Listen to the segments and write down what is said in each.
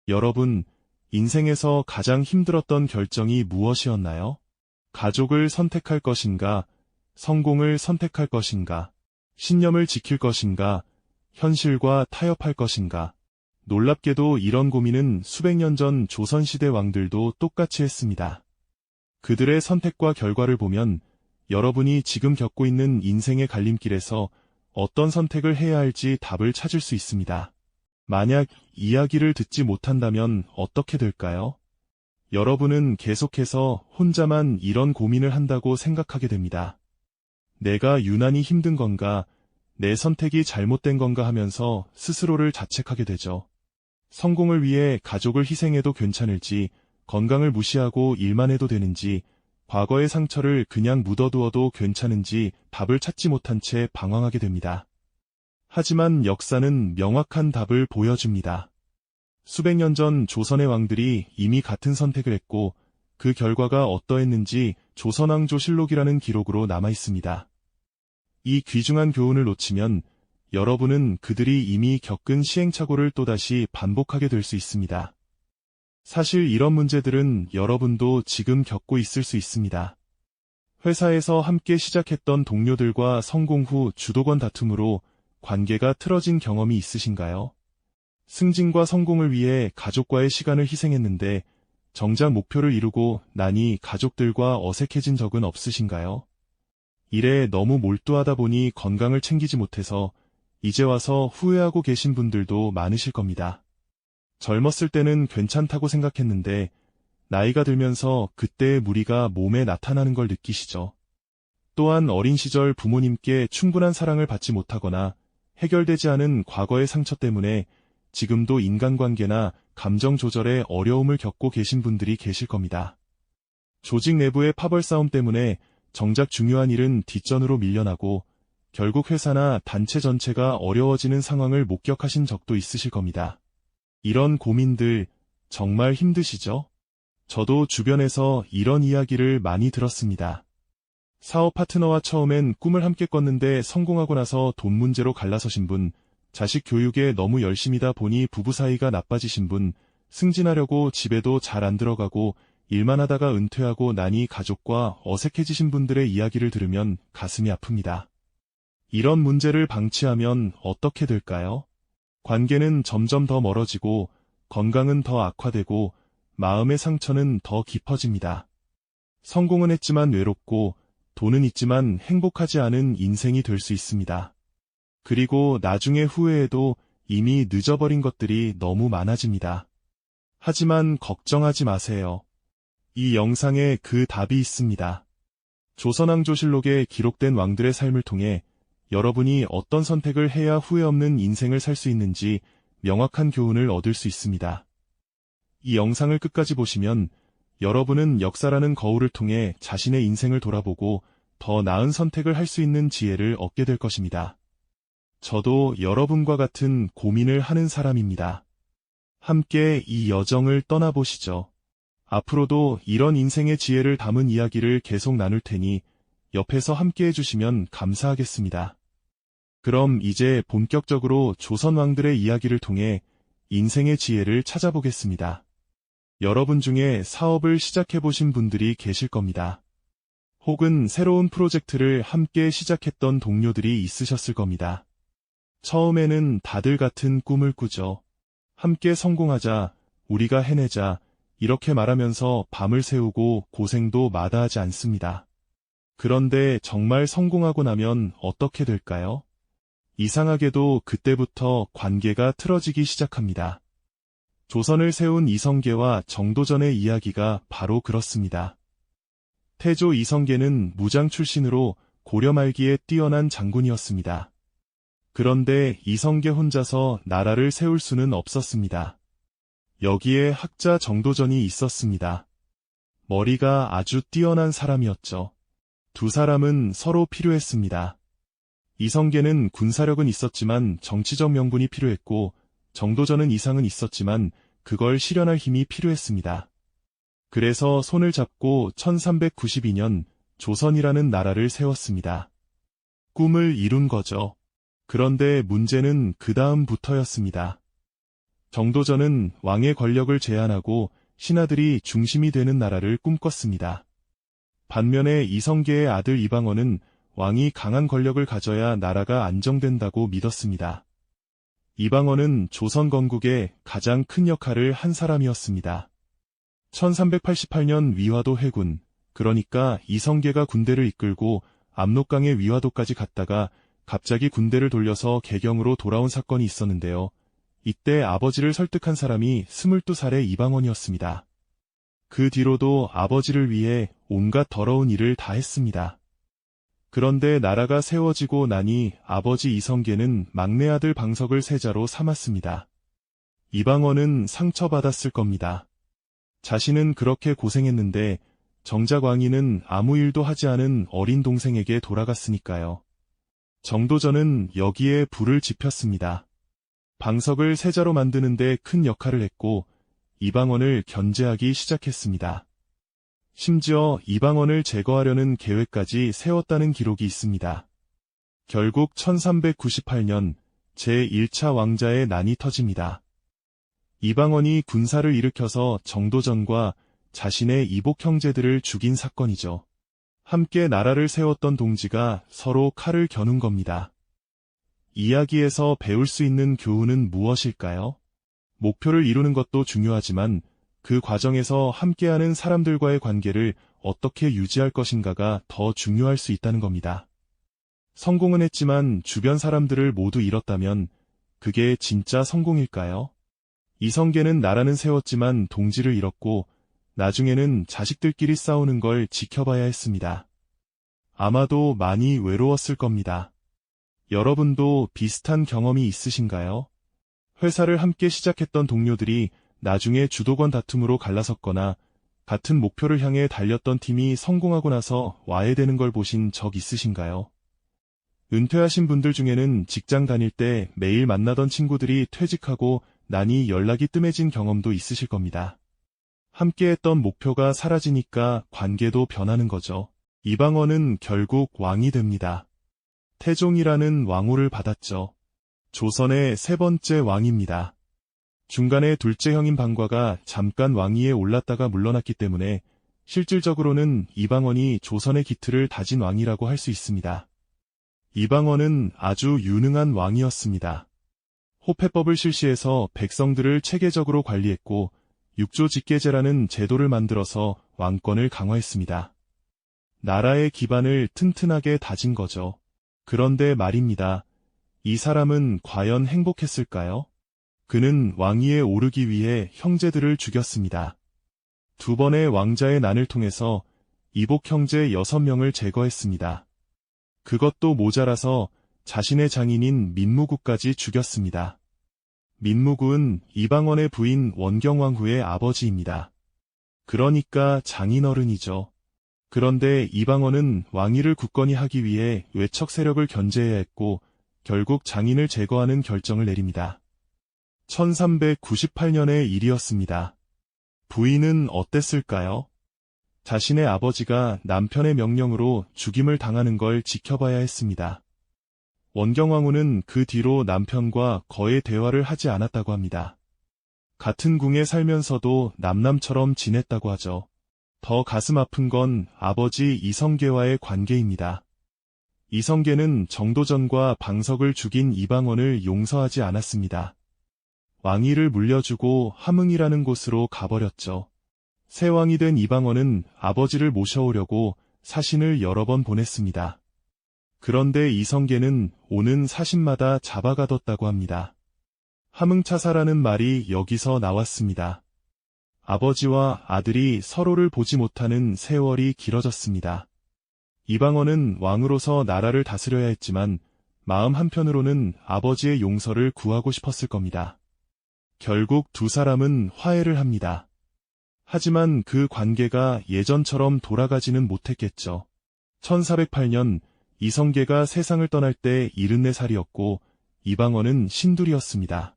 여러분, 인생에서 가장 힘들었던 결정이 무엇이었나요? 가족을 선택할 것인가, 성공을 선택할 것인가, 신념을 지킬 것인가, 현실과 타협할 것인가. 놀랍게도 이런 고민은 수백 년 전 조선시대 왕들도 똑같이 했습니다. 그들의 선택과 결과를 보면 여러분이 지금 겪고 있는 인생의 갈림길에서 어떤 선택을 해야 할지 답을 찾을 수 있습니다. 만약 이야기를 듣지 못한다면 어떻게 될까요? 여러분은 계속해서 혼자만 이런 고민을 한다고 생각하게 됩니다. 내가 유난히 힘든 건가, 내 선택이 잘못된 건가 하면서 스스로를 자책하게 되죠. 성공을 위해 가족을 희생해도 괜찮을지, 건강을 무시하고 일만 해도 되는지, 과거의 상처를 그냥 묻어두어도 괜찮은지 답을 찾지 못한 채 방황하게 됩니다. 하지만 역사는 명확한 답을 보여줍니다. 수백 년 전 조선의 왕들이 이미 같은 선택을 했고 그 결과가 어떠했는지 조선왕조실록이라는 기록으로 남아 있습니다. 이 귀중한 교훈을 놓치면 여러분은 그들이 이미 겪은 시행착오를 또다시 반복하게 될 수 있습니다. 사실 이런 문제들은 여러분도 지금 겪고 있을 수 있습니다. 회사에서 함께 시작했던 동료들과 성공 후 주도권 다툼으로 관계가 틀어진 경험이 있으신가요? 승진과 성공을 위해 가족과의 시간을 희생했는데 정작 목표를 이루고 나니 가족들과 어색해진 적은 없으신가요? 일에 너무 몰두하다 보니 건강을 챙기지 못해서 이제 와서 후회하고 계신 분들도 많으실 겁니다. 젊었을 때는 괜찮다고 생각했는데 나이가 들면서 그때의 무리가 몸에 나타나는 걸 느끼시죠. 또한 어린 시절 부모님께 충분한 사랑을 받지 못하거나 해결되지 않은 과거의 상처 때문에 지금도 인간관계나 감정 조절에 어려움을 겪고 계신 분들이 계실 겁니다. 조직 내부의 파벌 싸움 때문에 정작 중요한 일은 뒷전으로 밀려나고 결국 회사나 단체 전체가 어려워지는 상황을 목격하신 적도 있으실 겁니다. 이런 고민들 정말 힘드시죠? 저도 주변에서 이런 이야기를 많이 들었습니다. 사업 파트너와 처음엔 꿈을 함께 꿨는데 성공하고 나서 돈 문제로 갈라서신 분, 자식 교육에 너무 열심이다 보니 부부 사이가 나빠지신 분, 승진하려고 집에도 잘 안 들어가고 일만 하다가 은퇴하고 나니 가족과 어색해지신 분들의 이야기를 들으면 가슴이 아픕니다. 이런 문제를 방치하면 어떻게 될까요? 관계는 점점 더 멀어지고 건강은 더 악화되고 마음의 상처는 더 깊어집니다. 성공은 했지만 외롭고 돈은 있지만 행복하지 않은 인생이 될 수 있습니다. 그리고 나중에 후회해도 이미 늦어버린 것들이 너무 많아집니다. 하지만 걱정하지 마세요. 이 영상에 그 답이 있습니다. 조선왕조실록에 기록된 왕들의 삶을 통해 여러분이 어떤 선택을 해야 후회 없는 인생을 살 수 있는지 명확한 교훈을 얻을 수 있습니다. 이 영상을 끝까지 보시면 여러분은 역사라는 거울을 통해 자신의 인생을 돌아보고 더 나은 선택을 할 수 있는 지혜를 얻게 될 것입니다. 저도 여러분과 같은 고민을 하는 사람입니다. 함께 이 여정을 떠나보시죠. 앞으로도 이런 인생의 지혜를 담은 이야기를 계속 나눌 테니 옆에서 함께 해주시면 감사하겠습니다. 그럼 이제 본격적으로 조선 왕들의 이야기를 통해 인생의 지혜를 찾아보겠습니다. 여러분 중에 사업을 시작해보신 분들이 계실 겁니다. 혹은 새로운 프로젝트를 함께 시작했던 동료들이 있으셨을 겁니다. 처음에는 다들 같은 꿈을 꾸죠. 함께 성공하자, 우리가 해내자, 이렇게 말하면서 밤을 새우고 고생도 마다하지 않습니다. 그런데 정말 성공하고 나면 어떻게 될까요? 이상하게도 그때부터 관계가 틀어지기 시작합니다. 조선을 세운 이성계와 정도전의 이야기가 바로 그렇습니다. 태조 이성계는 무장 출신으로 고려 말기에 뛰어난 장군이었습니다. 그런데 이성계 혼자서 나라를 세울 수는 없었습니다. 여기에 학자 정도전이 있었습니다. 머리가 아주 뛰어난 사람이었죠. 두 사람은 서로 필요했습니다. 이성계는 군사력은 있었지만 정치적 명분이 필요했고 정도전은 이상은 있었지만 그걸 실현할 힘이 필요했습니다. 그래서 손을 잡고 1392년 조선이라는 나라를 세웠습니다. 꿈을 이룬 거죠. 그런데 문제는 그 다음부터였습니다. 정도전은 왕의 권력을 제한하고 신하들이 중심이 되는 나라를 꿈꿨습니다. 반면에 이성계의 아들 이방원은 왕이 강한 권력을 가져야 나라가 안정된다고 믿었습니다. 이방원은 조선 건국에 가장 큰 역할을 한 사람이었습니다. 1388년 위화도 해군, 그러니까 이성계가 군대를 이끌고 압록강의 위화도까지 갔다가 갑자기 군대를 돌려서 개경으로 돌아온 사건이 있었는데요. 이때 아버지를 설득한 사람이 22살의 이방원이었습니다. 그 뒤로도 아버지를 위해 온갖 더러운 일을 다 했습니다. 그런데 나라가 세워지고 나니 아버지 이성계는 막내 아들 방석을 세자로 삼았습니다. 이방원은 상처받았을 겁니다. 자신은 그렇게 고생했는데 정작 왕위는 아무 일도 하지 않은 어린 동생에게 돌아갔으니까요. 정도전은 여기에 불을 지폈습니다. 방석을 세자로 만드는데 큰 역할을 했고 이방원을 견제하기 시작했습니다. 심지어 이방원을 제거하려는 계획까지 세웠다는 기록이 있습니다. 결국 1398년 제1차 왕자의 난이 터집니다. 이방원이 군사를 일으켜서 정도전과 자신의 이복 형제들을 죽인 사건이죠. 함께 나라를 세웠던 동지가 서로 칼을 겨눈 겁니다. 이야기에서 배울 수 있는 교훈은 무엇일까요? 목표를 이루는 것도 중요하지만 그 과정에서 함께하는 사람들과의 관계를 어떻게 유지할 것인가가 더 중요할 수 있다는 겁니다. 성공은 했지만 주변 사람들을 모두 잃었다면 그게 진짜 성공일까요? 이성계는 나라는 세웠지만 동지를 잃었고 나중에는 자식들끼리 싸우는 걸 지켜봐야 했습니다. 아마도 많이 외로웠을 겁니다. 여러분도 비슷한 경험이 있으신가요? 회사를 함께 시작했던 동료들이 나중에 주도권 다툼으로 갈라섰거나 같은 목표를 향해 달렸던 팀이 성공하고 나서 와해되는 걸 보신 적 있으신가요? 은퇴하신 분들 중에는 직장 다닐 때 매일 만나던 친구들이 퇴직하고 나니 연락이 뜸해진 경험도 있으실 겁니다. 함께했던 목표가 사라지니까 관계도 변하는 거죠. 이방원은 결국 왕이 됩니다. 태종이라는 왕호를 받았죠. 조선의 세 번째 왕입니다. 중간에 둘째 형인 방과가 잠깐 왕위에 올랐다가 물러났기 때문에 실질적으로는 이방원이 조선의 기틀을 다진 왕이라고 할 수 있습니다. 이방원은 아주 유능한 왕이었습니다. 호패법을 실시해서 백성들을 체계적으로 관리했고 육조직계제라는 제도를 만들어서 왕권을 강화했습니다. 나라의 기반을 튼튼하게 다진 거죠. 그런데 말입니다. 이 사람은 과연 행복했을까요? 그는 왕위에 오르기 위해 형제들을 죽였습니다. 두 번의 왕자의 난을 통해서 이복 형제 6명을 제거했습니다. 그것도 모자라서 자신의 장인인 민무구까지 죽였습니다. 민무구는 이방원의 부인 원경왕후의 아버지입니다. 그러니까 장인어른이죠. 그런데 이방원은 왕위를 굳건히 하기 위해 외척 세력을 견제해야 했고 결국 장인을 제거하는 결정을 내립니다. 1398년의 일이었습니다. 부인은 어땠을까요? 자신의 아버지가 남편의 명령으로 죽임을 당하는 걸 지켜봐야 했습니다. 원경왕후는 그 뒤로 남편과 거의 대화를 하지 않았다고 합니다. 같은 궁에 살면서도 남남처럼 지냈다고 하죠. 더 가슴 아픈 건 아버지 이성계와의 관계입니다. 이성계는 정도전과 방석을 죽인 이방원을 용서하지 않았습니다. 왕위를 물려주고 함흥이라는 곳으로 가버렸죠. 새 왕이 된 이방원은 아버지를 모셔오려고 사신을 여러 번 보냈습니다. 그런데 이성계는 오는 사신마다 잡아가뒀다고 합니다. 함흥차사라는 말이 여기서 나왔습니다. 아버지와 아들이 서로를 보지 못하는 세월이 길어졌습니다. 이방원은 왕으로서 나라를 다스려야 했지만 마음 한편으로는 아버지의 용서를 구하고 싶었을 겁니다. 결국 두 사람은 화해를 합니다. 하지만 그 관계가 예전처럼 돌아가지는 못했겠죠. 1408년 이성계가 세상을 떠날 때 74살이었고 이방원은 신둘이었습니다.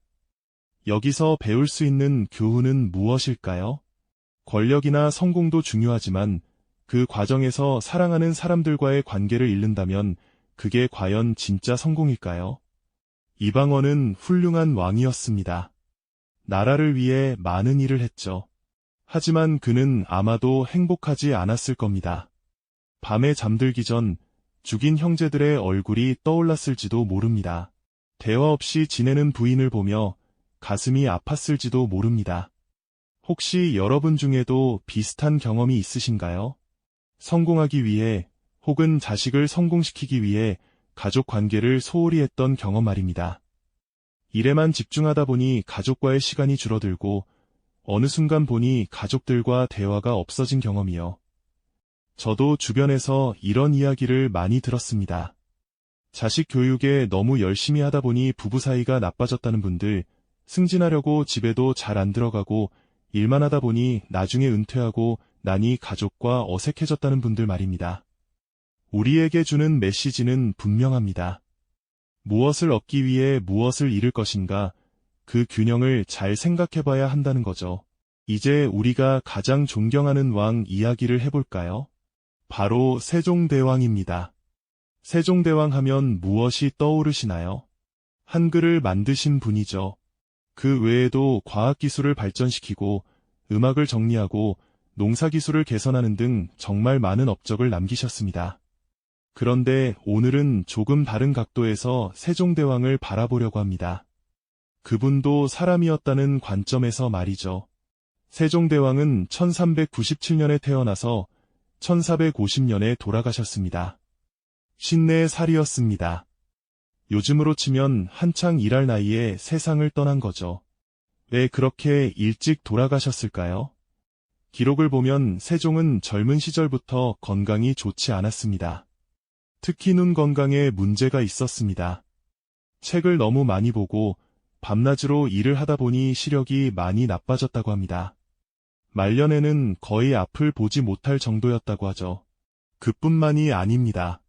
여기서 배울 수 있는 교훈은 무엇일까요? 권력이나 성공도 중요하지만 그 과정에서 사랑하는 사람들과의 관계를 잃는다면 그게 과연 진짜 성공일까요? 이방원은 훌륭한 왕이었습니다. 나라를 위해 많은 일을 했죠. 하지만 그는 아마도 행복하지 않았을 겁니다. 밤에 잠들기 전 죽인 형제들의 얼굴이 떠올랐을지도 모릅니다. 대화 없이 지내는 부인을 보며 가슴이 아팠을지도 모릅니다. 혹시 여러분 중에도 비슷한 경험이 있으신가요? 성공하기 위해 혹은 자식을 성공시키기 위해 가족 관계를 소홀히 했던 경험 말입니다. 일에만 집중하다 보니 가족과의 시간이 줄어들고 어느 순간 보니 가족들과 대화가 없어진 경험이요. 저도 주변에서 이런 이야기를 많이 들었습니다. 자식 교육에 너무 열심히 하다 보니 부부 사이가 나빠졌다는 분들, 승진하려고 집에도 잘 안 들어가고 일만 하다 보니 나중에 은퇴하고 나니 가족과 어색해졌다는 분들 말입니다. 우리에게 주는 메시지는 분명합니다. 무엇을 얻기 위해 무엇을 잃을 것인가, 그 균형을 잘 생각해봐야 한다는 거죠. 이제 우리가 가장 존경하는 왕 이야기를 해볼까요? 바로 세종대왕입니다. 세종대왕 하면 무엇이 떠오르시나요? 한글을 만드신 분이죠. 그 외에도 과학기술을 발전시키고 음악을 정리하고 농사기술을 개선하는 등 정말 많은 업적을 남기셨습니다. 그런데 오늘은 조금 다른 각도에서 세종대왕을 바라보려고 합니다. 그분도 사람이었다는 관점에서 말이죠. 세종대왕은 1397년에 태어나서 1450년에 돌아가셨습니다. 54살이었습니다. 요즘으로 치면 한창 일할 나이에 세상을 떠난 거죠. 왜 그렇게 일찍 돌아가셨을까요? 기록을 보면 세종은 젊은 시절부터 건강이 좋지 않았습니다. 특히 눈 건강에 문제가 있었습니다. 책을 너무 많이 보고 밤낮으로 일을 하다 보니 시력이 많이 나빠졌다고 합니다. 말년에는 거의 앞을 보지 못할 정도였다고 하죠. 그뿐만이 아닙니다.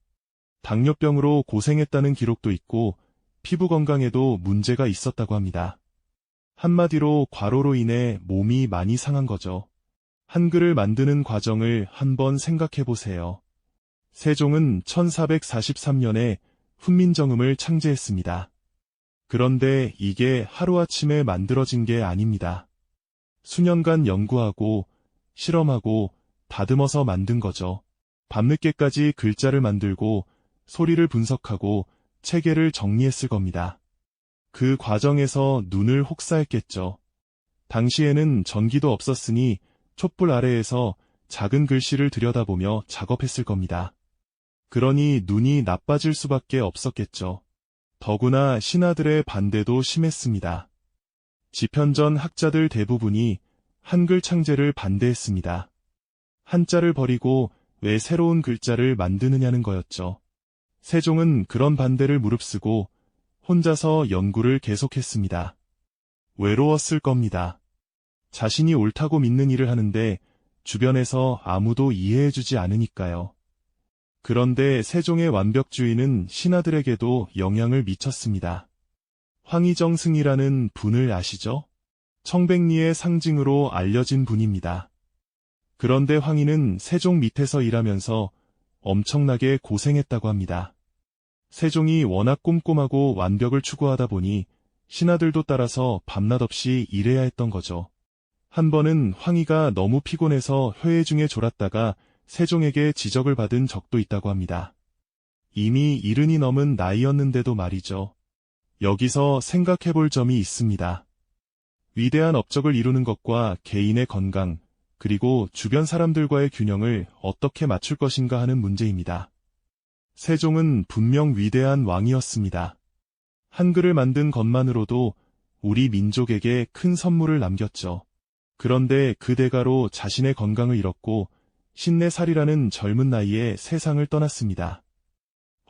당뇨병으로 고생했다는 기록도 있고 피부 건강에도 문제가 있었다고 합니다. 한마디로 과로로 인해 몸이 많이 상한 거죠. 한글을 만드는 과정을 한번 생각해 보세요. 세종은 1443년에 훈민정음을 창제했습니다. 그런데 이게 하루아침에 만들어진 게 아닙니다. 수년간 연구하고 실험하고 다듬어서 만든 거죠. 밤늦게까지 글자를 만들고 소리를 분석하고 체계를 정리했을 겁니다. 그 과정에서 눈을 혹사했겠죠. 당시에는 전기도 없었으니 촛불 아래에서 작은 글씨를 들여다보며 작업했을 겁니다. 그러니 눈이 나빠질 수밖에 없었겠죠. 더구나 신하들의 반대도 심했습니다. 집현전 학자들 대부분이 한글 창제를 반대했습니다. 한자를 버리고 왜 새로운 글자를 만드느냐는 거였죠. 세종은 그런 반대를 무릅쓰고 혼자서 연구를 계속했습니다. 외로웠을 겁니다. 자신이 옳다고 믿는 일을 하는데 주변에서 아무도 이해해주지 않으니까요. 그런데 세종의 완벽주의는 신하들에게도 영향을 미쳤습니다. 황희정 승이라는 분을 아시죠? 청백리의 상징으로 알려진 분입니다. 그런데 황희는 세종 밑에서 일하면서 엄청나게 고생했다고 합니다. 세종이 워낙 꼼꼼하고 완벽을 추구하다 보니 신하들도 따라서 밤낮 없이 일해야 했던 거죠. 한 번은 황희가 너무 피곤해서 회의 중에 졸았다가 세종에게 지적을 받은 적도 있다고 합니다. 이미 70이 넘은 나이였는데도 말이죠. 여기서 생각해 볼 점이 있습니다. 위대한 업적을 이루는 것과 개인의 건강, 그리고 주변 사람들과의 균형을 어떻게 맞출 것인가 하는 문제입니다. 세종은 분명 위대한 왕이었습니다. 한글을 만든 것만으로도 우리 민족에게 큰 선물을 남겼죠. 그런데 그 대가로 자신의 건강을 잃었고 54살이라는 젊은 나이에 세상을 떠났습니다.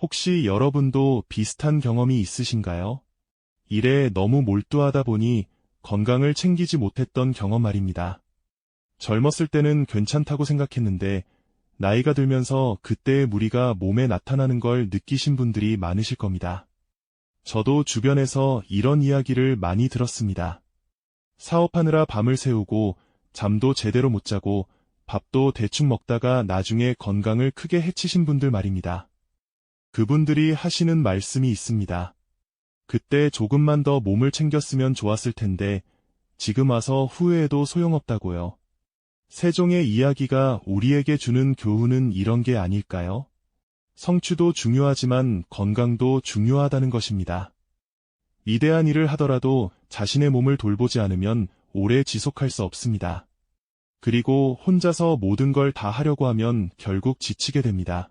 혹시 여러분도 비슷한 경험이 있으신가요? 일에 너무 몰두하다 보니 건강을 챙기지 못했던 경험 말입니다. 젊었을 때는 괜찮다고 생각했는데 나이가 들면서 그때의 무리가 몸에 나타나는 걸 느끼신 분들이 많으실 겁니다. 저도 주변에서 이런 이야기를 많이 들었습니다. 사업하느라 밤을 새우고 잠도 제대로 못 자고 밥도 대충 먹다가 나중에 건강을 크게 해치신 분들 말입니다. 그분들이 하시는 말씀이 있습니다. 그때 조금만 더 몸을 챙겼으면 좋았을 텐데 지금 와서 후회해도 소용없다고요. 세종의 이야기가 우리에게 주는 교훈은 이런 게 아닐까요? 성취도 중요하지만 건강도 중요하다는 것입니다. 위대한 일을 하더라도 자신의 몸을 돌보지 않으면 오래 지속할 수 없습니다. 그리고 혼자서 모든 걸 다 하려고 하면 결국 지치게 됩니다.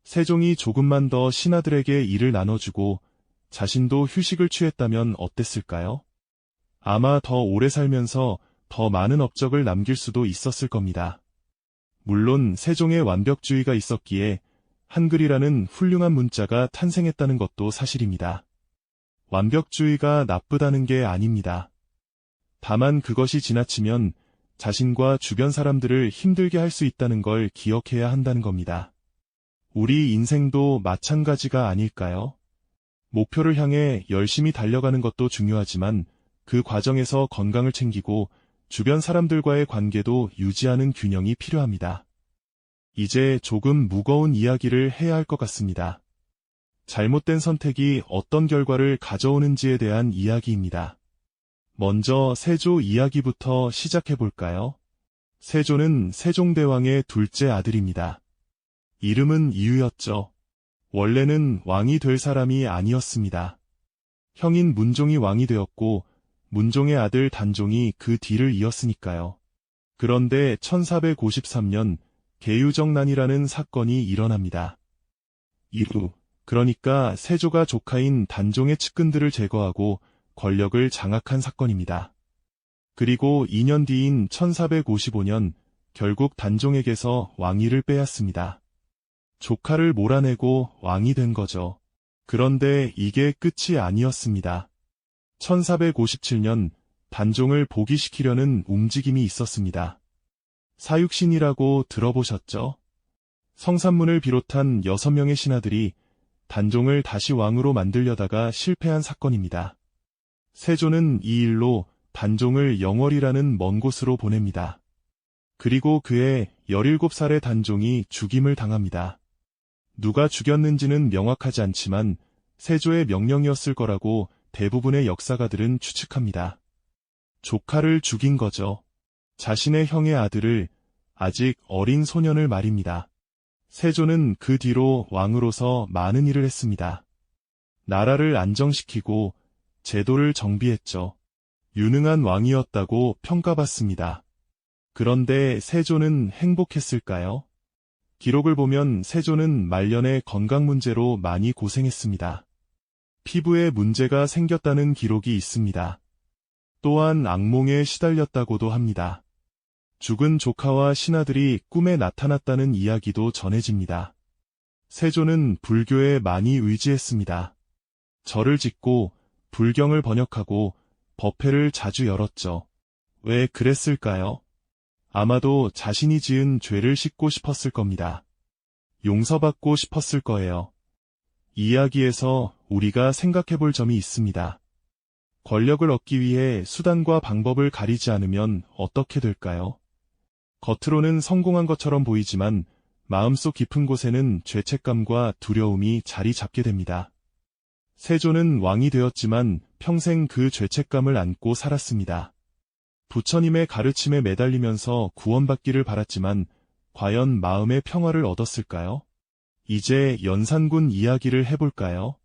세종이 조금만 더 신하들에게 일을 나눠주고 자신도 휴식을 취했다면 어땠을까요? 아마 더 오래 살면서 더 많은 업적을 남길 수도 있었을 겁니다. 물론 세종의 완벽주의가 있었기에 한글이라는 훌륭한 문자가 탄생했다는 것도 사실입니다. 완벽주의가 나쁘다는 게 아닙니다. 다만 그것이 지나치면 자신과 주변 사람들을 힘들게 할 수 있다는 걸 기억해야 한다는 겁니다. 우리 인생도 마찬가지가 아닐까요? 목표를 향해 열심히 달려가는 것도 중요하지만 그 과정에서 건강을 챙기고 주변 사람들과의 관계도 유지하는 균형이 필요합니다. 이제 조금 무거운 이야기를 해야 할 것 같습니다. 잘못된 선택이 어떤 결과를 가져오는지에 대한 이야기입니다. 먼저 세조 이야기부터 시작해볼까요? 세조는 세종대왕의 둘째 아들입니다. 이름은 이유였죠. 원래는 왕이 될 사람이 아니었습니다. 형인 문종이 왕이 되었고 문종의 아들 단종이 그 뒤를 이었으니까요. 그런데 1453년 계유정난이라는 사건이 일어납니다. 이후 그러니까 세조가 조카인 단종의 측근들을 제거하고 권력을 장악한 사건입니다. 그리고 2년 뒤인 1455년 결국 단종에게서 왕위를 빼앗습니다. 조카를 몰아내고 왕이 된 거죠. 그런데 이게 끝이 아니었습니다. 1457년 단종을 복위시키려는 움직임이 있었습니다. 사육신이라고 들어보셨죠? 성산문을 비롯한 6명의 신하들이 단종을 다시 왕으로 만들려다가 실패한 사건입니다. 세조는 이 일로 단종을 영월이라는 먼 곳으로 보냅니다. 그리고 그해 17살의 단종이 죽임을 당합니다. 누가 죽였는지는 명확하지 않지만 세조의 명령이었을 거라고 대부분의 역사가들은 추측합니다. 조카를 죽인 거죠. 자신의 형의 아들을, 아직 어린 소년을 말입니다. 세조는 그 뒤로 왕으로서 많은 일을 했습니다. 나라를 안정시키고 제도를 정비했죠. 유능한 왕이었다고 평가받습니다. 그런데 세조는 행복했을까요? 기록을 보면 세조는 말년에 건강 문제로 많이 고생했습니다. 피부에 문제가 생겼다는 기록이 있습니다. 또한 악몽에 시달렸다고도 합니다. 죽은 조카와 신하들이 꿈에 나타났다는 이야기도 전해집니다. 세조는 불교에 많이 의지했습니다. 절을 짓고 불경을 번역하고 법회를 자주 열었죠. 왜 그랬을까요? 아마도 자신이 지은 죄를 씻고 싶었을 겁니다. 용서받고 싶었을 거예요. 이 이야기에서 우리가 생각해 볼 점이 있습니다. 권력을 얻기 위해 수단과 방법을 가리지 않으면 어떻게 될까요? 겉으로는 성공한 것처럼 보이지만 마음속 깊은 곳에는 죄책감과 두려움이 자리 잡게 됩니다. 세조는 왕이 되었지만 평생 그 죄책감을 안고 살았습니다. 부처님의 가르침에 매달리면서 구원받기를 바랐지만 과연 마음의 평화를 얻었을까요? 이제 연산군 이야기를 해볼까요?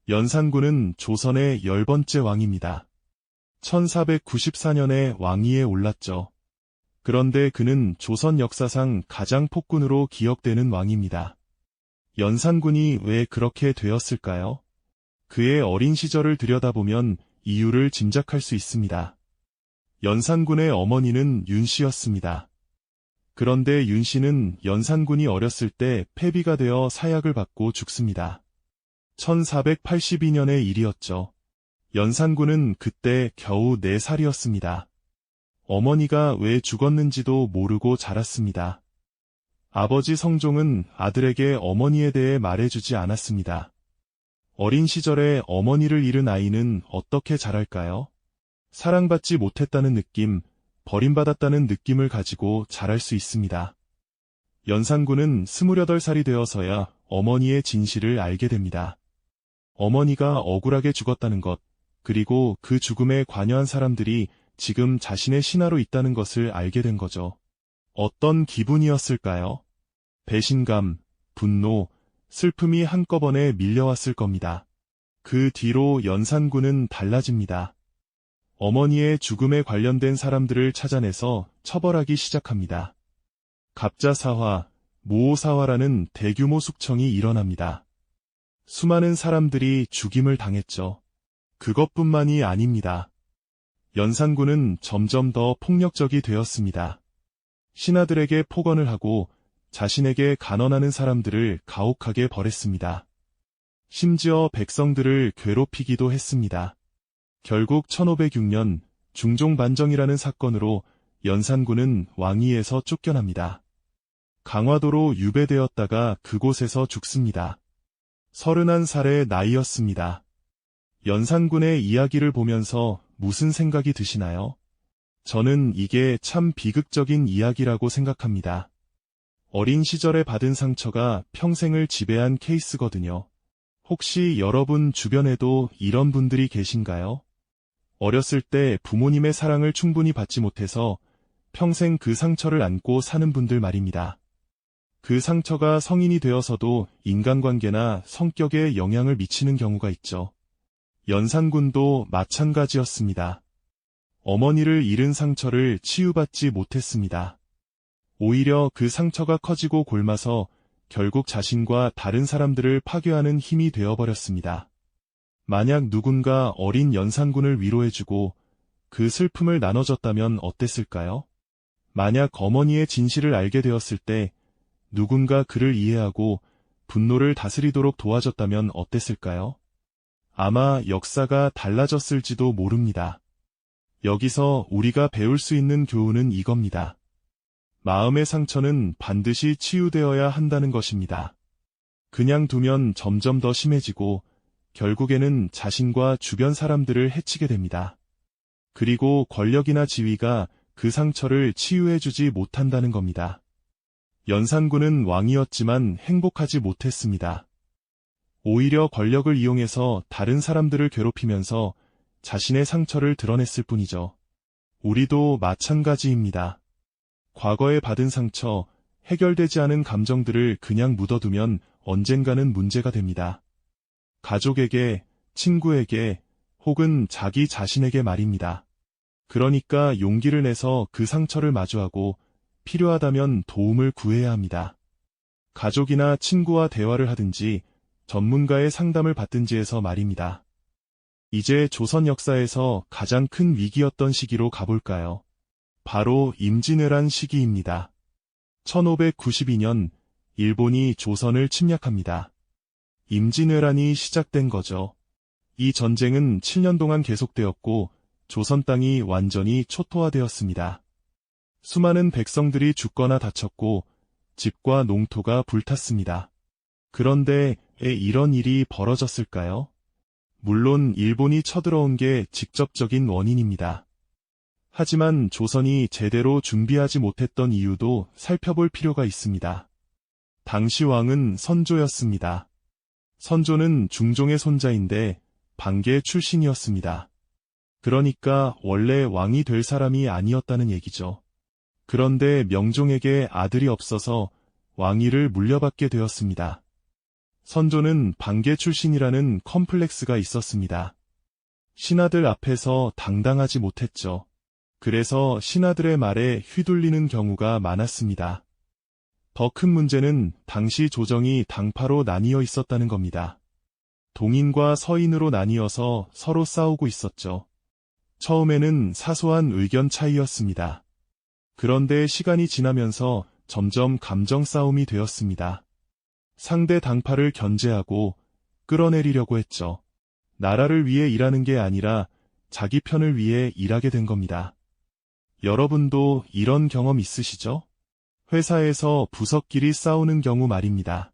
연산군은 조선의 10번째 왕입니다. 1494년에 왕위에 올랐죠. 그런데 그는 조선 역사상 가장 폭군으로 기억되는 왕입니다. 연산군이 왜 그렇게 되었을까요? 그의 어린 시절을 들여다보면 이유를 짐작할 수 있습니다. 연산군의 어머니는 윤씨였습니다. 그런데 윤씨는 연산군이 어렸을 때 폐비가 되어 사약을 받고 죽습니다. 1482년의 일이었죠. 연산군은 그때 겨우 4살이었습니다. 어머니가 왜 죽었는지도 모르고 자랐습니다. 아버지 성종은 아들에게 어머니에 대해 말해주지 않았습니다. 어린 시절에 어머니를 잃은 아이는 어떻게 자랄까요? 사랑받지 못했다는 느낌, 버림받았다는 느낌을 가지고 자랄 수 있습니다. 연산군은 28살이 되어서야 어머니의 진실을 알게 됩니다. 어머니가 억울하게 죽었다는 것, 그리고 그 죽음에 관여한 사람들이 지금 자신의 신하로 있다는 것을 알게 된 거죠. 어떤 기분이었을까요? 배신감, 분노, 슬픔이 한꺼번에 밀려왔을 겁니다. 그 뒤로 연산군은 달라집니다. 어머니의 죽음에 관련된 사람들을 찾아내서 처벌하기 시작합니다. 갑자사화, 모호사화라는 대규모 숙청이 일어납니다. 수많은 사람들이 죽임을 당했죠. 그것뿐만이 아닙니다. 연산군은 점점 더 폭력적이 되었습니다. 신하들에게 폭언을 하고 자신에게 간언하는 사람들을 가혹하게 벌했습니다. 심지어 백성들을 괴롭히기도 했습니다. 결국 1506년 중종반정이라는 사건으로 연산군은 왕위에서 쫓겨납니다. 강화도로 유배되었다가 그곳에서 죽습니다. 31살의 나이였습니다. 연산군의 이야기를 보면서 무슨 생각이 드시나요? 저는 이게 참 비극적인 이야기라고 생각합니다. 어린 시절에 받은 상처가 평생을 지배한 케이스거든요. 혹시 여러분 주변에도 이런 분들이 계신가요? 어렸을 때 부모님의 사랑을 충분히 받지 못해서 평생 그 상처를 안고 사는 분들 말입니다. 그 상처가 성인이 되어서도 인간관계나 성격에 영향을 미치는 경우가 있죠. 연산군도 마찬가지였습니다. 어머니를 잃은 상처를 치유받지 못했습니다. 오히려 그 상처가 커지고 골마서 결국 자신과 다른 사람들을 파괴하는 힘이 되어버렸습니다. 만약 누군가 어린 연산군을 위로해주고 그 슬픔을 나눠줬다면 어땠을까요? 만약 어머니의 진실을 알게 되었을 때 누군가 그를 이해하고 분노를 다스리도록 도와줬다면 어땠을까요? 아마 역사가 달라졌을지도 모릅니다. 여기서 우리가 배울 수 있는 교훈은 이겁니다. 마음의 상처는 반드시 치유되어야 한다는 것입니다. 그냥 두면 점점 더 심해지고 결국에는 자신과 주변 사람들을 해치게 됩니다. 그리고 권력이나 지위가 그 상처를 치유해주지 못한다는 겁니다. 연산군은 왕이었지만 행복하지 못했습니다. 오히려 권력을 이용해서 다른 사람들을 괴롭히면서 자신의 상처를 드러냈을 뿐이죠. 우리도 마찬가지입니다. 과거에 받은 상처, 해결되지 않은 감정들을 그냥 묻어두면 언젠가는 문제가 됩니다. 가족에게, 친구에게, 혹은 자기 자신에게 말입니다. 그러니까 용기를 내서 그 상처를 마주하고 필요하다면 도움을 구해야 합니다. 가족이나 친구와 대화를 하든지 전문가의 상담을 받든지 해서 말입니다. 이제 조선 역사에서 가장 큰 위기였던 시기로 가볼까요? 바로 임진왜란 시기입니다. 1592년 일본이 조선을 침략합니다. 임진왜란이 시작된 거죠. 이 전쟁은 7년 동안 계속되었고 조선 땅이 완전히 초토화되었습니다. 수많은 백성들이 죽거나 다쳤고 집과 농토가 불탔습니다. 그런데 왜 이런 일이 벌어졌을까요? 물론 일본이 쳐들어온 게 직접적인 원인입니다. 하지만 조선이 제대로 준비하지 못했던 이유도 살펴볼 필요가 있습니다. 당시 왕은 선조였습니다. 선조는 중종의 손자인데 반개 출신이었습니다. 그러니까 원래 왕이 될 사람이 아니었다는 얘기죠. 그런데 명종에게 아들이 없어서 왕위를 물려받게 되었습니다. 선조는 반개 출신이라는 컴플렉스가 있었습니다. 신하들 앞에서 당당하지 못했죠. 그래서 신하들의 말에 휘둘리는 경우가 많았습니다. 더 큰 문제는 당시 조정이 당파로 나뉘어 있었다는 겁니다. 동인과 서인으로 나뉘어서 서로 싸우고 있었죠. 처음에는 사소한 의견 차이였습니다. 그런데 시간이 지나면서 점점 감정 싸움이 되었습니다. 상대 당파를 견제하고 끌어내리려고 했죠. 나라를 위해 일하는 게 아니라 자기 편을 위해 일하게 된 겁니다. 여러분도 이런 경험 있으시죠? 회사에서 부서끼리 싸우는 경우 말입니다.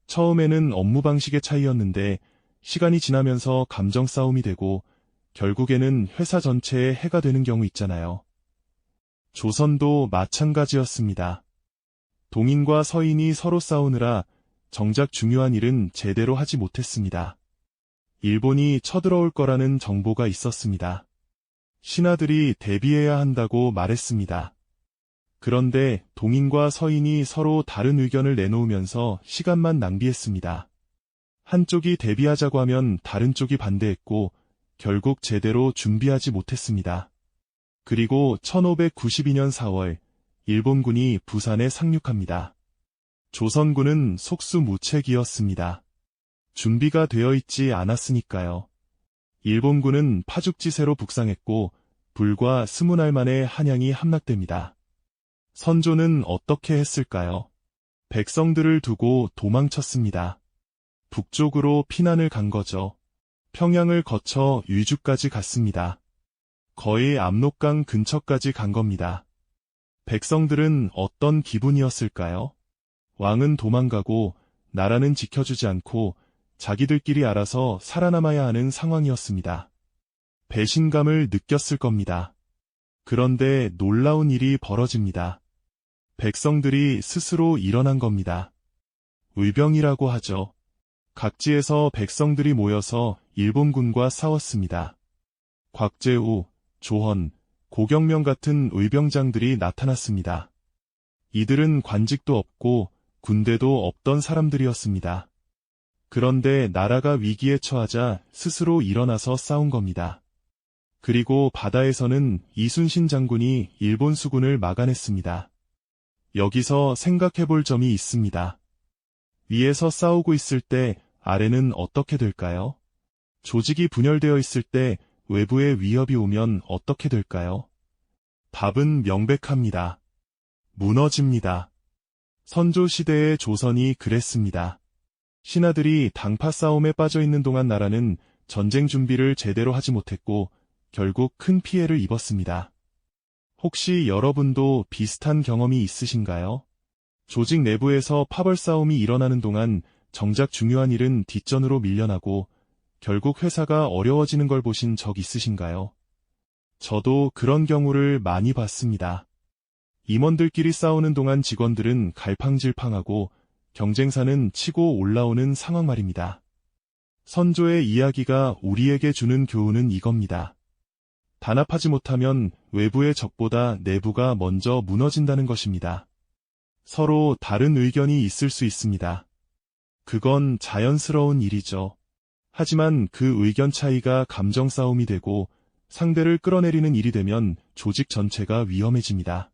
처음에는 업무 방식의 차이였는데 시간이 지나면서 감정 싸움이 되고 결국에는 회사 전체에 해가 되는 경우 있잖아요. 조선도 마찬가지였습니다. 동인과 서인이 서로 싸우느라 정작 중요한 일은 제대로 하지 못했습니다. 일본이 쳐들어올 거라는 정보가 있었습니다. 신하들이 대비해야 한다고 말했습니다. 그런데 동인과 서인이 서로 다른 의견을 내놓으면서 시간만 낭비했습니다. 한쪽이 대비하자고 하면 다른 쪽이 반대했고 결국 제대로 준비하지 못했습니다. 그리고 1592년 4월 일본군이 부산에 상륙합니다. 조선군은 속수무책이었습니다. 준비가 되어 있지 않았으니까요. 일본군은 파죽지세로 북상했고 불과 20날 만에 한양이 함락됩니다. 선조는 어떻게 했을까요? 백성들을 두고 도망쳤습니다. 북쪽으로 피난을 간 거죠. 평양을 거쳐 유주까지 갔습니다. 거의 압록강 근처까지 간 겁니다. 백성들은 어떤 기분이었을까요? 왕은 도망가고 나라는 지켜주지 않고 자기들끼리 알아서 살아남아야 하는 상황이었습니다. 배신감을 느꼈을 겁니다. 그런데 놀라운 일이 벌어집니다. 백성들이 스스로 일어난 겁니다. 의병이라고 하죠. 각지에서 백성들이 모여서 일본군과 싸웠습니다. 곽재우, 조헌, 고경명 같은 의병장들이 나타났습니다. 이들은 관직도 없고 군대도 없던 사람들이었습니다. 그런데 나라가 위기에 처하자 스스로 일어나서 싸운 겁니다. 그리고 바다에서는 이순신 장군이 일본 수군을 막아냈습니다. 여기서 생각해볼 점이 있습니다. 위에서 싸우고 있을 때 아래는 어떻게 될까요? 조직이 분열되어 있을 때 외부의 위협이 오면 어떻게 될까요? 답은 명백합니다. 무너집니다. 선조 시대의 조선이 그랬습니다. 신하들이 당파 싸움에 빠져 있는 동안 나라는 전쟁 준비를 제대로 하지 못했고 결국 큰 피해를 입었습니다. 혹시 여러분도 비슷한 경험이 있으신가요? 조직 내부에서 파벌 싸움이 일어나는 동안 정작 중요한 일은 뒷전으로 밀려나고 결국 회사가 어려워지는 걸 보신 적 있으신가요? 저도 그런 경우를 많이 봤습니다. 임원들끼리 싸우는 동안 직원들은 갈팡질팡하고 경쟁사는 치고 올라오는 상황 말입니다. 선조의 이야기가 우리에게 주는 교훈은 이겁니다. 단합하지 못하면 외부의 적보다 내부가 먼저 무너진다는 것입니다. 서로 다른 의견이 있을 수 있습니다. 그건 자연스러운 일이죠. 하지만 그 의견 차이가 감정 싸움이 되고 상대를 끌어내리는 일이 되면 조직 전체가 위험해집니다.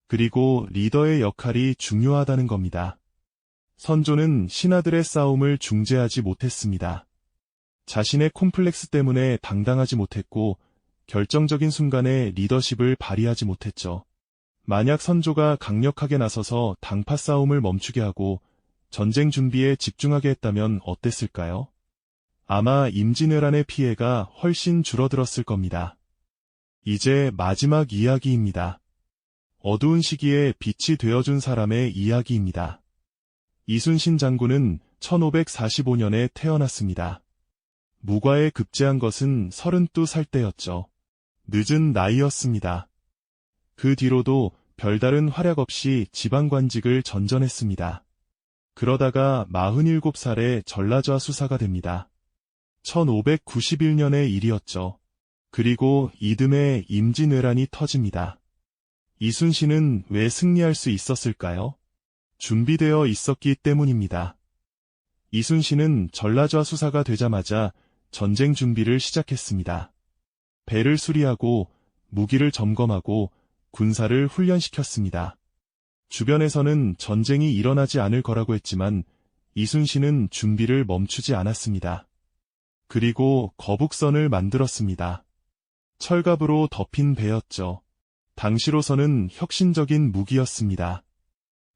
그리고 리더의 역할이 중요하다는 겁니다. 선조는 신하들의 싸움을 중재하지 못했습니다. 자신의 콤플렉스 때문에 당당하지 못했고 결정적인 순간에 리더십을 발휘하지 못했죠. 만약 선조가 강력하게 나서서 당파 싸움을 멈추게 하고 전쟁 준비에 집중하게 했다면 어땠을까요? 아마 임진왜란의 피해가 훨씬 줄어들었을 겁니다. 이제 마지막 이야기입니다. 어두운 시기에 빛이 되어준 사람의 이야기입니다. 이순신 장군은 1545년에 태어났습니다. 무과에 급제한 것은 32살 때였죠. 늦은 나이였습니다. 그 뒤로도 별다른 활약 없이 지방관직을 전전했습니다. 그러다가 47살에 전라좌 수사가 됩니다. 1591년의 일이었죠. 그리고 이듬해 임진왜란이 터집니다. 이순신은 왜 승리할 수 있었을까요? 준비되어 있었기 때문입니다. 이순신은 전라좌 수사가 되자마자 전쟁 준비를 시작했습니다. 배를 수리하고 무기를 점검하고 군사를 훈련시켰습니다. 주변에서는 전쟁이 일어나지 않을 거라고 했지만 이순신은 준비를 멈추지 않았습니다. 그리고 거북선을 만들었습니다. 철갑으로 덮인 배였죠. 당시로서는 혁신적인 무기였습니다.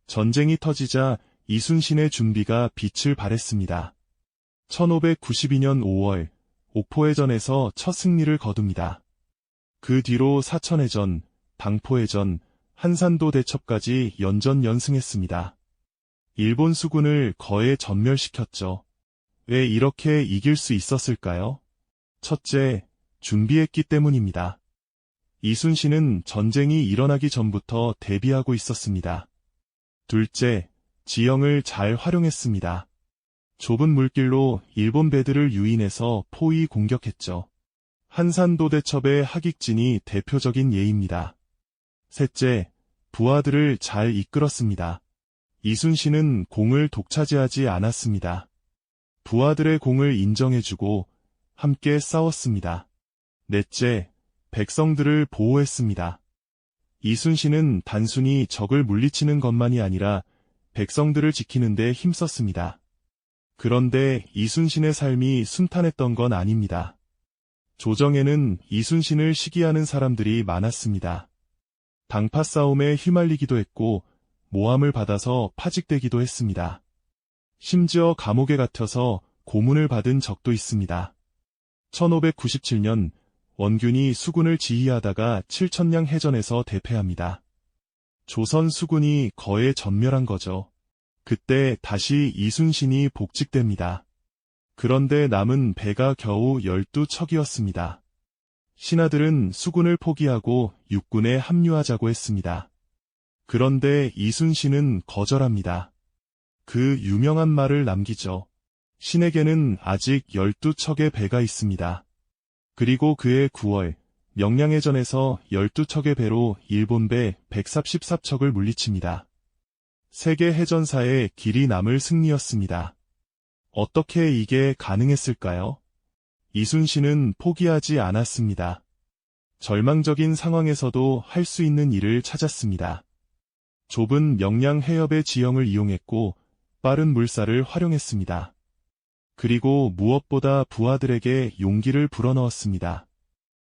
전쟁이 터지자 이순신의 준비가 빛을 발했습니다. 1592년 5월 옥포해전에서 첫 승리를 거둡니다. 그 뒤로 사천해전, 당포해전, 한산도 대첩까지 연전연승했습니다. 일본 수군을 거의 전멸시켰죠. 왜 이렇게 이길 수 있었을까요? 첫째, 준비했기 때문입니다. 이순신은 전쟁이 일어나기 전부터 대비하고 있었습니다. 둘째, 지형을 잘 활용했습니다. 좁은 물길로 일본 배들을 유인해서 포위 공격했죠. 한산도대첩의 하객진이 대표적인 예입니다. 셋째, 부하들을 잘 이끌었습니다. 이순신은 공을 독차지하지 않았습니다. 부하들의 공을 인정해주고 함께 싸웠습니다. 넷째, 백성들을 보호했습니다. 이순신은 단순히 적을 물리치는 것만이 아니라 백성들을 지키는 데 힘썼습니다. 그런데 이순신의 삶이 순탄했던 건 아닙니다. 조정에는 이순신을 시기하는 사람들이 많았습니다. 당파 싸움에 휘말리기도 했고 모함을 받아서 파직되기도 했습니다. 심지어 감옥에 갇혀서 고문을 받은 적도 있습니다. 1597년 원균이 수군을 지휘하다가 칠천량 해전에서 대패합니다. 조선 수군이 거의 전멸한 거죠. 그때 다시 이순신이 복직됩니다. 그런데 남은 배가 겨우 12척이었습니다. 신하들은 수군을 포기하고 육군에 합류하자고 했습니다. 그런데 이순신은 거절합니다. 그 유명한 말을 남기죠. 신에게는 아직 12척의 배가 있습니다. 그리고 그해 9월 명량해전에서 12척의 배로 일본 배 134척을 물리칩니다. 세계 해전사에 길이 남을 승리였습니다. 어떻게 이게 가능했을까요? 이순신은 포기하지 않았습니다. 절망적인 상황에서도 할 수 있는 일을 찾았습니다. 좁은 명량 해협의 지형을 이용했고 빠른 물살을 활용했습니다. 그리고 무엇보다 부하들에게 용기를 불어넣었습니다.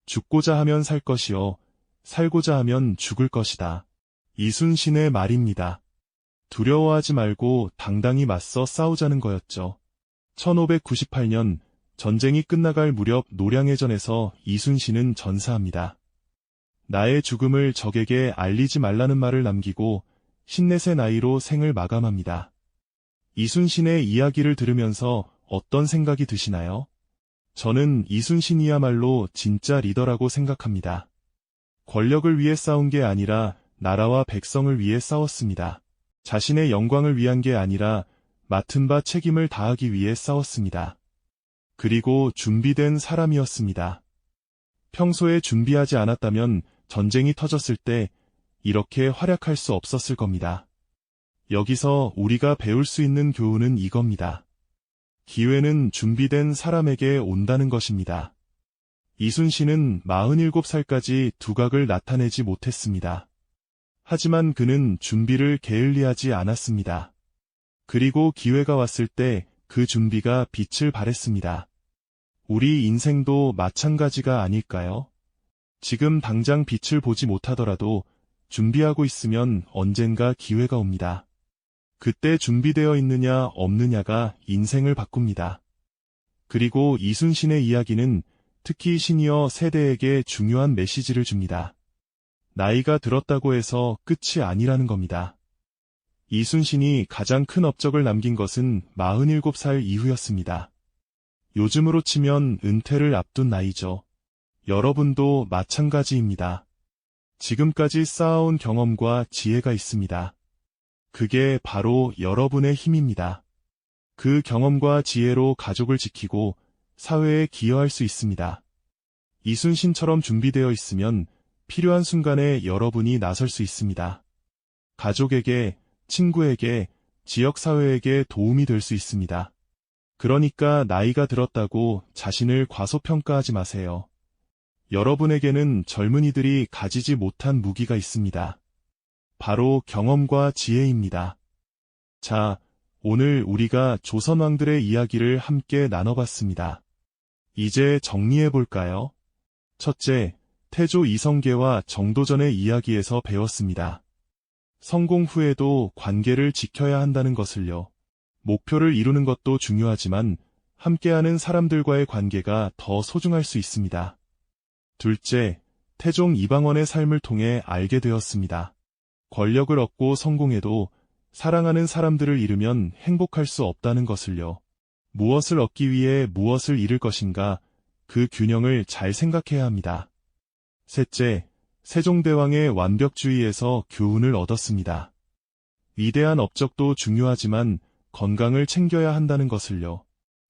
죽고자 하면 살 것이요, 살고자 하면 죽을 것이다. 이순신의 말입니다. 두려워하지 말고 당당히 맞서 싸우자는 거였죠. 1598년 전쟁이 끝나갈 무렵 노량해전에서 이순신은 전사합니다. 나의 죽음을 적에게 알리지 말라는 말을 남기고 54세 나이로 생을 마감합니다. 이순신의 이야기를 들으면서 어떤 생각이 드시나요? 저는 이순신이야말로 진짜 리더라고 생각합니다. 권력을 위해 싸운 게 아니라 나라와 백성을 위해 싸웠습니다. 자신의 영광을 위한 게 아니라 맡은 바 책임을 다하기 위해 싸웠습니다. 그리고 준비된 사람이었습니다. 평소에 준비하지 않았다면 전쟁이 터졌을 때 이렇게 활약할 수 없었을 겁니다. 여기서 우리가 배울 수 있는 교훈은 이겁니다. 기회는 준비된 사람에게 온다는 것입니다. 이순신은 47살까지 두각을 나타내지 못했습니다. 하지만 그는 준비를 게을리하지 않았습니다. 그리고 기회가 왔을 때 그 준비가 빛을 발했습니다. 우리 인생도 마찬가지가 아닐까요? 지금 당장 빛을 보지 못하더라도 준비하고 있으면 언젠가 기회가 옵니다. 그때 준비되어 있느냐 없느냐가 인생을 바꿉니다. 그리고 이순신의 이야기는 특히 시니어 세대에게 중요한 메시지를 줍니다. 나이가 들었다고 해서 끝이 아니라는 겁니다. 이순신이 가장 큰 업적을 남긴 것은 47살 이후였습니다. 요즘으로 치면 은퇴를 앞둔 나이죠. 여러분도 마찬가지입니다. 지금까지 쌓아온 경험과 지혜가 있습니다. 그게 바로 여러분의 힘입니다. 그 경험과 지혜로 가족을 지키고 사회에 기여할 수 있습니다. 이순신처럼 준비되어 있으면 필요한 순간에 여러분이 나설 수 있습니다. 가족에게, 친구에게, 지역사회에게 도움이 될 수 있습니다. 그러니까 나이가 들었다고 자신을 과소평가하지 마세요. 여러분에게는 젊은이들이 가지지 못한 무기가 있습니다. 바로 경험과 지혜입니다. 자, 오늘 우리가 조선 왕들의 이야기를 함께 나눠봤습니다. 이제 정리해볼까요? 첫째, 태조 이성계와 정도전의 이야기에서 배웠습니다. 성공 후에도 관계를 지켜야 한다는 것을요. 목표를 이루는 것도 중요하지만 함께하는 사람들과의 관계가 더 소중할 수 있습니다. 둘째, 태종 이방원의 삶을 통해 알게 되었습니다. 권력을 얻고 성공해도 사랑하는 사람들을 잃으면 행복할 수 없다는 것을요. 무엇을 얻기 위해 무엇을 잃을 것인가, 그 균형을 잘 생각해야 합니다. 셋째, 세종대왕의 완벽주의에서 교훈을 얻었습니다. 위대한 업적도 중요하지만 건강을 챙겨야 한다는 것을요.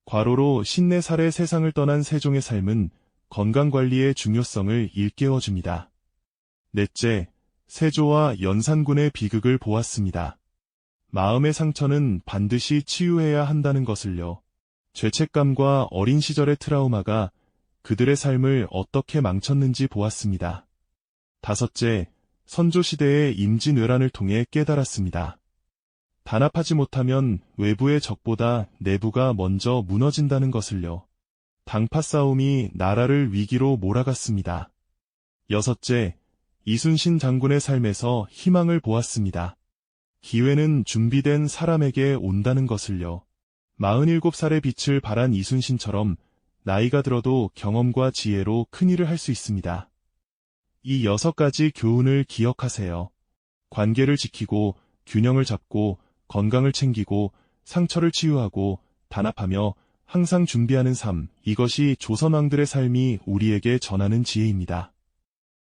과로로 54살에 세상을 떠난 세종의 삶은 건강관리의 중요성을 일깨워줍니다. 넷째, 세조와 연산군의 비극을 보았습니다. 마음의 상처는 반드시 치유해야 한다는 것을요. 죄책감과 어린 시절의 트라우마가 그들의 삶을 어떻게 망쳤는지 보았습니다. 다섯째, 선조시대의 임진왜란을 통해 깨달았습니다. 단합하지 못하면 외부의 적보다 내부가 먼저 무너진다는 것을요. 당파 싸움이 나라를 위기로 몰아갔습니다. 여섯째, 이순신 장군의 삶에서 희망을 보았습니다. 기회는 준비된 사람에게 온다는 것을요. 47살의 빛을 발한 이순신처럼 나이가 들어도 경험과 지혜로 큰일을 할 수 있습니다. 이 6가지 교훈을 기억하세요. 관계를 지키고 균형을 잡고 건강을 챙기고 상처를 치유하고 단합하며 항상 준비하는 삶, 이것이 조선왕들의 삶이 우리에게 전하는 지혜입니다.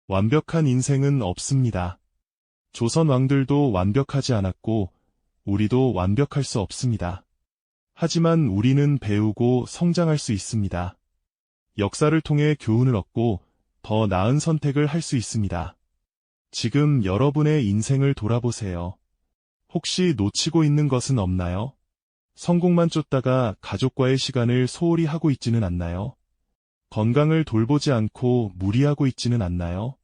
완벽한 인생은 없습니다. 조선왕들도 완벽하지 않았고 우리도 완벽할 수 없습니다. 하지만 우리는 배우고 성장할 수 있습니다. 역사를 통해 교훈을 얻고 더 나은 선택을 할 수 있습니다. 지금 여러분의 인생을 돌아보세요. 혹시 놓치고 있는 것은 없나요? 성공만 쫓다가 가족과의 시간을 소홀히 하고 있지는 않나요? 건강을 돌보지 않고 무리하고 있지는 않나요?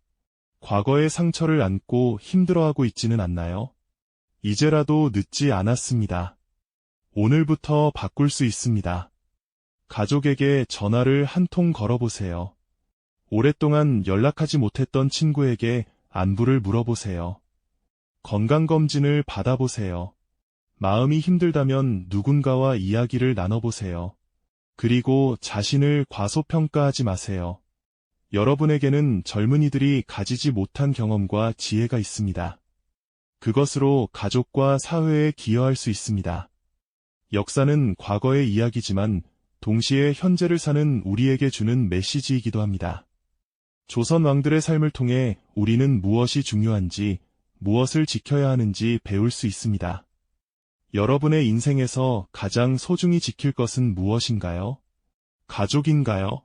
과거의 상처를 안고 힘들어하고 있지는 않나요? 이제라도 늦지 않았습니다. 오늘부터 바꿀 수 있습니다. 가족에게 전화를 한 통 걸어보세요. 오랫동안 연락하지 못했던 친구에게 안부를 물어보세요. 건강검진을 받아보세요. 마음이 힘들다면 누군가와 이야기를 나눠보세요. 그리고 자신을 과소평가하지 마세요. 여러분에게는 젊은이들이 가지지 못한 경험과 지혜가 있습니다. 그것으로 가족과 사회에 기여할 수 있습니다. 역사는 과거의 이야기지만 동시에 현재를 사는 우리에게 주는 메시지이기도 합니다. 조선 왕들의 삶을 통해 우리는 무엇이 중요한지, 무엇을 지켜야 하는지 배울 수 있습니다. 여러분의 인생에서 가장 소중히 지킬 것은 무엇인가요? 가족인가요?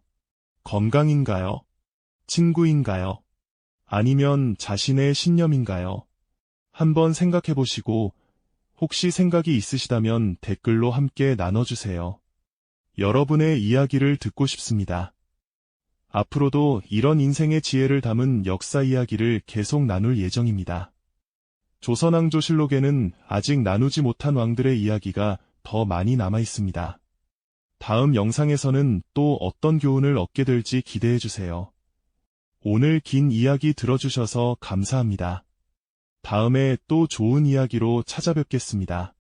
건강인가요? 친구인가요? 아니면 자신의 신념인가요? 한번 생각해 보시고 혹시 생각이 있으시다면 댓글로 함께 나눠주세요. 여러분의 이야기를 듣고 싶습니다. 앞으로도 이런 인생의 지혜를 담은 역사 이야기를 계속 나눌 예정입니다. 조선왕조실록에는 아직 나누지 못한 왕들의 이야기가 더 많이 남아 있습니다. 다음 영상에서는 또 어떤 교훈을 얻게 될지 기대해 주세요. 오늘 긴 이야기 들어주셔서 감사합니다. 다음에 또 좋은 이야기로 찾아뵙겠습니다.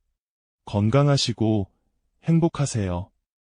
건강하시고 행복하세요.